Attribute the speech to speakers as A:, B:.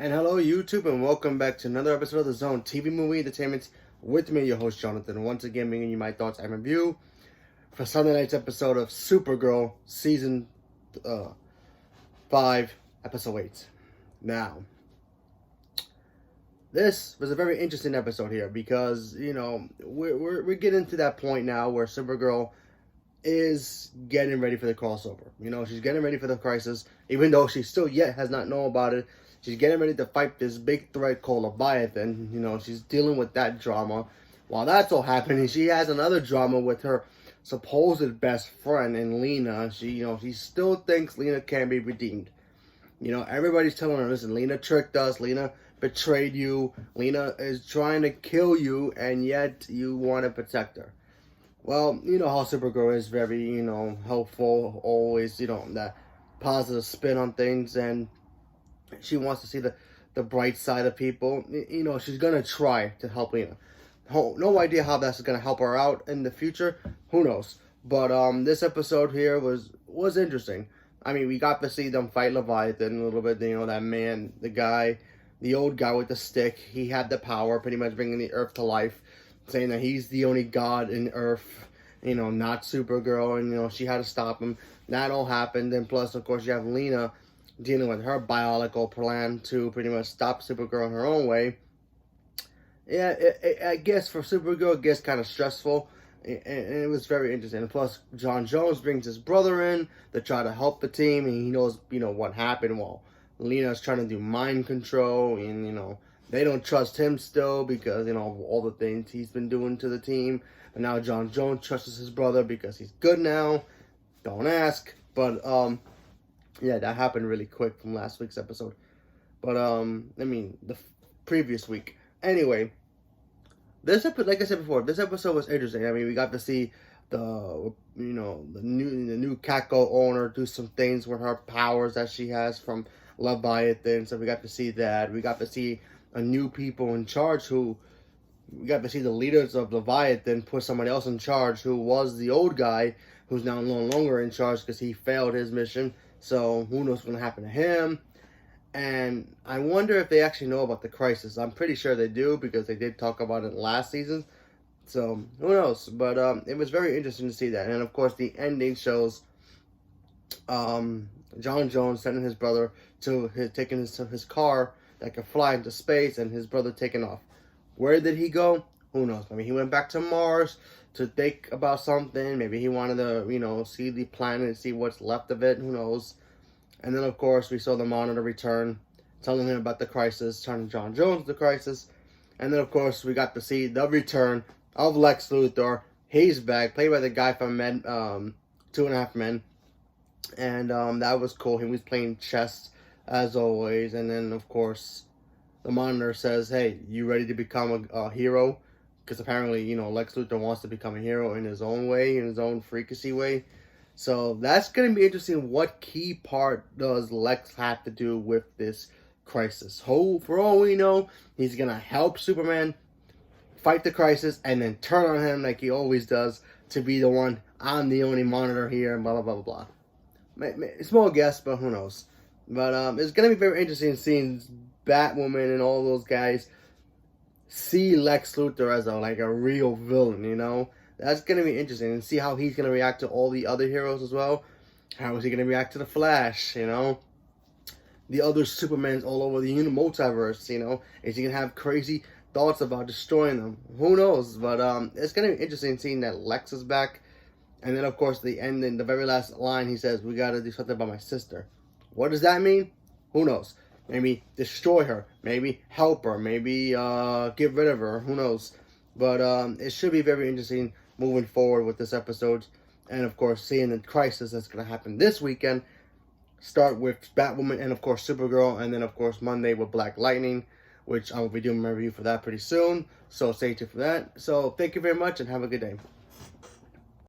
A: And hello YouTube, and welcome back to another episode of the Zone TV Movie Entertainment with me, your host Jonathan. Once again, bringing you my thoughts and review for Sunday night's episode of Supergirl, season 5, episode 8. Now, this was a very interesting episode here because we're getting to that point now where Supergirl is getting ready for the crossover. She's getting ready for the crisis, even though she still yet has not known about it. She's getting ready to fight this big threat called Leviathan. She's dealing with that drama. While that's all happening, she has another drama with her supposed best friend in Lena. She still thinks Lena can be redeemed. Everybody's telling her, listen, Lena tricked us. Lena betrayed you. Lena is trying to kill you, and yet you want to protect her. Well, you know how Supergirl is very, helpful. Always, that positive spin on things, and she wants to see the bright side of people. She's going to try to help Lena. No idea how that's going to help her out in the future. Who knows? But this episode here was interesting. I mean, we got to see them fight Leviathan a little bit. That man, the old guy with the stick, he had the power, pretty much bringing the Earth to life, saying that he's the only god in Earth, not Supergirl, and, she had to stop him. That all happened. And plus, of course, you have Lena dealing with her biological plan to pretty much stop Supergirl in her own way. Yeah, I guess for Supergirl, it gets kind of stressful, and it was very interesting. And plus, John Jones brings his brother in to try to help the team, and he knows, what happened while Lena's trying to do mind control, and, they don't trust him still because, of all the things he's been doing to the team. And now John Jones trusts his brother because he's good now. Don't ask. But, yeah, that happened really quick from last week's episode. But, the previous week. Anyway, this episode, like I said before, this episode was interesting. I mean, we got to see the new Catco owner do some things with her powers that she has from Leviathan. So we got to see that. We got to see a new people in charge we got to see the leaders of Leviathan put somebody else in charge who was the old guy who's now no longer in charge because he failed his mission. So who knows what's going to happen to him. And I wonder if they actually know about the crisis. I'm pretty sure they do because they did talk about it last season. So who knows. But it was very interesting to see that. And of course the ending shows John Jones sending his brother taking his car that could fly into space, and his brother taking off. Where did he go? Who knows? I mean, he went back to Mars to think about something. Maybe he wanted to, see the planet and see what's left of it. Who knows? And then, of course, we saw the Monitor return, telling him about the crisis, turning John Jones the crisis. And then, of course, we got to see the return of Lex Luthor. He's back, played by the guy from 2.5 Men. And that was cool. He was playing chess, as always. And then, of course, the Monitor says, hey, you ready to become a hero? Because apparently, Lex Luthor wants to become a hero in his own way, in his own freakisy way. So that's going to be interesting. What key part does Lex have to do with this crisis? For all we know, he's going to help Superman fight the crisis and then turn on him like he always does to be the one, I'm the only Monitor here, and blah, blah, blah, blah, blah. Small guess, but who knows. But it's going to be very interesting seeing Batwoman and all those guys see Lex Luthor as a real villain, That's going to be interesting, and see how he's going to react to all the other heroes as well. How is he going to react to the Flash, The other Supermans all over the multiverse, Is he going to have crazy thoughts about destroying them? Who knows? But it's going to be interesting seeing that Lex is back. And then, of course, the very last line, he says, we got to do something about my sister. What does that mean? Who knows? Maybe destroy her. Maybe help her. Maybe get rid of her. Who knows? But it should be very interesting moving forward with this episode. And, of course, seeing the crisis that's going to happen this weekend. Start with Batwoman and, of course, Supergirl. And then, of course, Monday with Black Lightning, which I will be doing my review for that pretty soon. So stay tuned for that. So thank you very much and have a good day.